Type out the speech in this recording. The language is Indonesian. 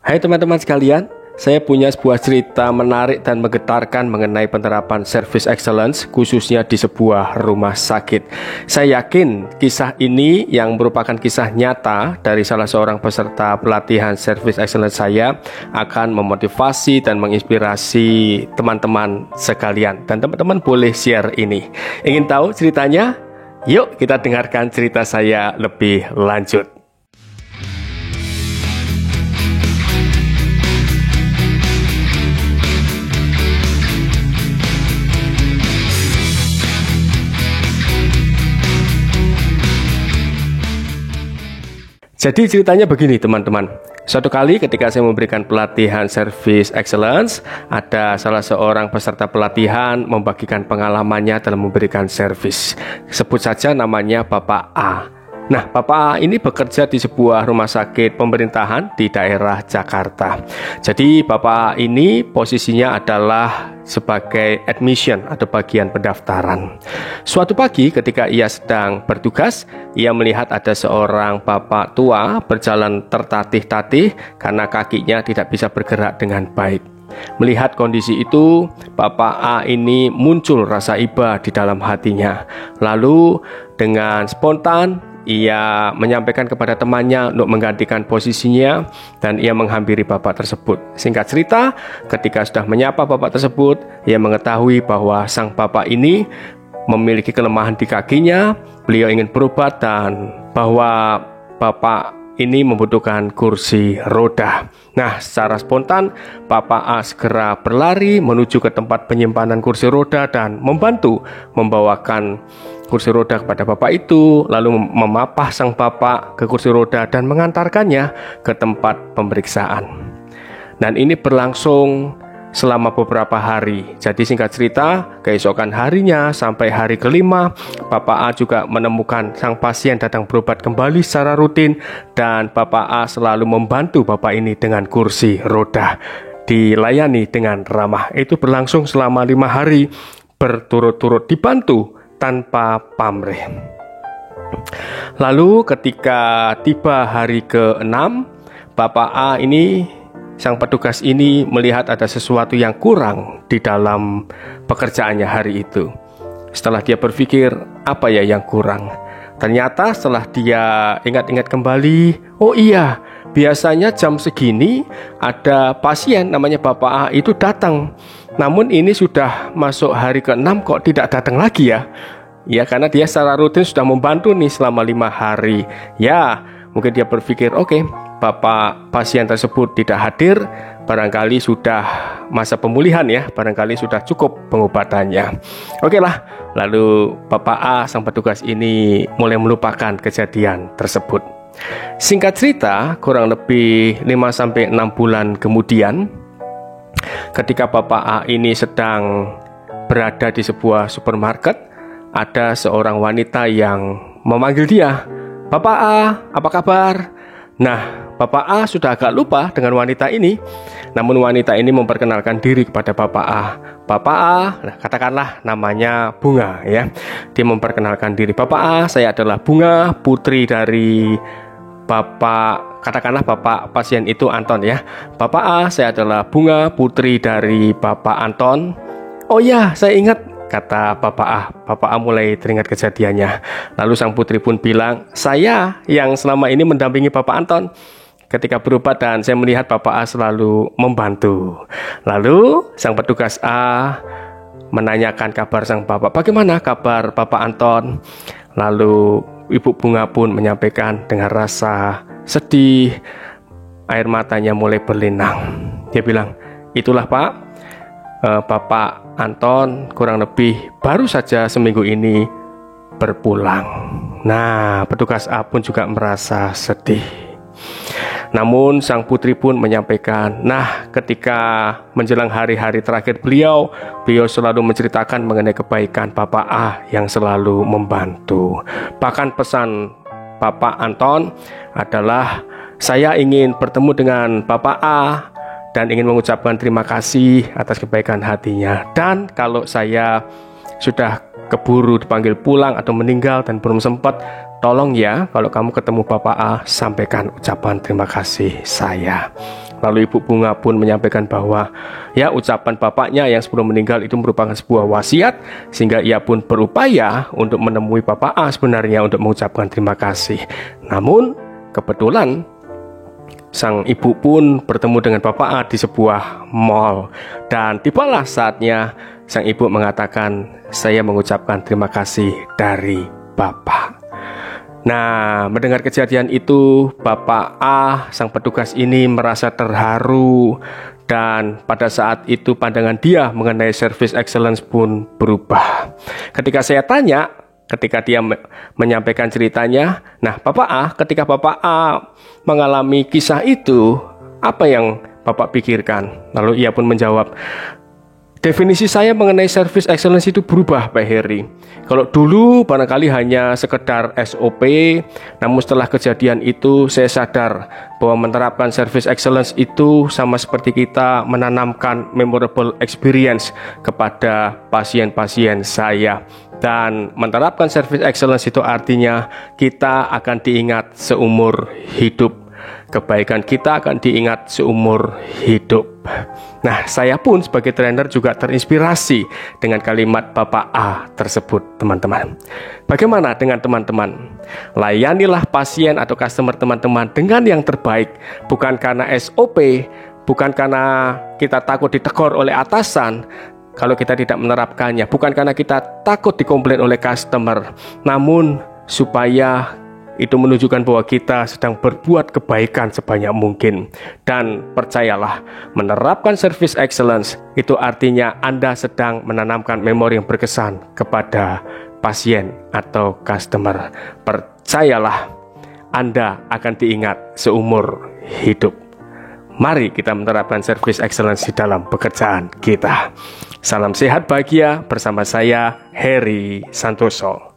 Hai teman-teman sekalian, saya punya sebuah cerita menarik dan menggetarkan mengenai penerapan service excellence khususnya di sebuah rumah sakit. Saya yakin kisah ini yang merupakan kisah nyata dari salah seorang peserta pelatihan service excellence saya akan memotivasi dan menginspirasi teman-teman sekalian. Dan teman-teman boleh share ini. Ingin tahu ceritanya? Yuk kita dengarkan cerita saya lebih lanjut. Jadi ceritanya begini teman-teman. Suatu kali ketika saya memberikan pelatihan service excellence, ada salah seorang peserta pelatihan membagikan pengalamannya dalam memberikan service. Sebut saja namanya Bapak A. Nah, Bapak A ini bekerja di sebuah rumah sakit pemerintahan di daerah Jakarta. Jadi Bapak A ini posisinya adalah sebagai admission atau bagian pendaftaran. Suatu pagi ketika ia sedang bertugas, ia melihat ada seorang bapak tua berjalan tertatih-tatih karena kakinya tidak bisa bergerak dengan baik. Melihat kondisi itu, Bapak A ini muncul rasa iba di dalam hatinya. Lalu dengan spontan ia menyampaikan kepada temannya untuk menggantikan posisinya dan ia menghampiri bapak tersebut. Singkat cerita, ketika sudah menyapa bapak tersebut, ia mengetahui bahwa sang bapak ini memiliki kelemahan di kakinya, beliau ingin berobat dan bahwa bapak ini membutuhkan kursi roda. Nah, secara spontan, Bapak A segera berlari menuju ke tempat penyimpanan kursi roda dan membantu membawakan kursi roda kepada bapak itu, lalu memapah sang bapak ke kursi roda dan mengantarkannya ke tempat pemeriksaan. Dan ini berlangsung selama beberapa hari. Jadi singkat cerita, keesokan harinya sampai hari kelima, Bapak A juga menemukan sang pasien datang berobat kembali secara rutin dan Bapak A selalu membantu bapak ini dengan kursi roda, dilayani dengan ramah. Itu berlangsung selama 5 hari berturut-turut dibantu tanpa pamrih. Lalu ketika tiba hari ke-6, Bapak A ini, sang petugas ini melihat ada sesuatu yang kurang di dalam pekerjaannya hari itu. Setelah dia berpikir, apa ya yang kurang? Ternyata setelah dia ingat-ingat kembali, oh iya, biasanya jam segini ada pasien namanya Bapak A itu datang. Namun ini sudah masuk hari ke-6 kok tidak datang lagi ya? Ya karena dia secara rutin sudah membantu nih selama 5 hari. Ya mungkin dia berpikir oke, bapak pasien tersebut tidak hadir, barangkali sudah masa pemulihan ya, barangkali sudah cukup pengobatannya. Oke lah, lalu Bapak A sang petugas ini mulai melupakan kejadian tersebut. Singkat cerita, kurang lebih 5-6 bulan kemudian, ketika Bapak A ini sedang berada di sebuah supermarket, ada seorang wanita yang memanggil dia, "Bapak A, apa kabar?" Nah, Bapak A sudah agak lupa dengan wanita ini. Namun wanita ini memperkenalkan diri kepada Bapak A. "Bapak A," nah katakanlah namanya Bunga ya. Dia memperkenalkan diri, "Bapak A, saya adalah Bunga, putri dari Bapak," katakanlah bapak pasien itu Anton ya. "Bapak A, saya adalah Bunga, putri dari Bapak Anton." "Oh ya, saya ingat," kata Bapak A. Bapak A mulai teringat kejadiannya. Lalu sang putri pun bilang, "Saya yang selama ini mendampingi Bapak Anton ketika berobat dan saya melihat Bapak A selalu membantu." Lalu sang petugas A menanyakan kabar sang bapak, "Bagaimana kabar Bapak Anton?" Lalu Ibu Bunga pun menyampaikan dengan rasa sedih, air matanya mulai berlinang. Dia bilang, "Itulah Pak, Bapak Anton kurang lebih baru saja seminggu ini berpulang." Nah, petugas A pun juga merasa sedih. Namun sang putri pun menyampaikan, nah ketika menjelang hari-hari terakhir beliau selalu menceritakan mengenai kebaikan Bapak A yang selalu membantu. Bahkan pesan Bapak Anton adalah, "Saya ingin bertemu dengan Bapak A dan ingin mengucapkan terima kasih atas kebaikan hatinya. Dan kalau saya sudah keburu dipanggil pulang atau meninggal dan belum sempat, tolong ya, kalau kamu ketemu Bapak A, sampaikan ucapan terima kasih saya. Lalu Ibu Bunga pun menyampaikan bahwa ya ucapan bapaknya yang sebelum meninggal itu merupakan sebuah wasiat, sehingga ia pun berupaya untuk menemui Bapak A sebenarnya untuk mengucapkan terima kasih. Namun kebetulan sang ibu pun bertemu dengan Bapak A di sebuah mall, dan tibalah saatnya sang ibu mengatakan, saya mengucapkan terima kasih dari Bapak. Nah, mendengar kejadian itu, Bapak A, sang petugas ini merasa terharu, dan pada saat itu pandangan dia mengenai service excellence pun berubah. Ketika saya tanya, ketika dia menyampaikan ceritanya, nah Bapak A, ketika Bapak A mengalami kisah itu, apa yang Bapak pikirkan? Lalu ia pun menjawab, definisi saya mengenai service excellence itu berubah, Pak Heri. Kalau dulu barangkali hanya sekedar SOP, namun setelah kejadian itu saya sadar bahwa menerapkan service excellence itu sama seperti kita menanamkan memorable experience kepada pasien-pasien saya. Dan menerapkan service excellence itu artinya kita akan diingat seumur hidup. Kebaikan kita akan diingat seumur hidup. Nah, saya pun sebagai trainer juga terinspirasi dengan kalimat Bapak A tersebut, teman-teman. Bagaimana dengan teman-teman? Layanilah pasien atau customer teman-teman dengan yang terbaik, bukan karena SOP, bukan karena kita takut ditegur oleh atasan, kalau kita tidak menerapkannya, bukan karena kita takut dikomplain oleh customer, namun supaya itu menunjukkan bahwa kita sedang berbuat kebaikan sebanyak mungkin. Dan percayalah, menerapkan service excellence itu artinya Anda sedang menanamkan memori yang berkesan kepada pasien atau customer. Percayalah, Anda akan diingat seumur hidup. Mari kita menerapkan service excellence di dalam pekerjaan kita. Salam sehat bahagia bersama saya, Heri Santoso.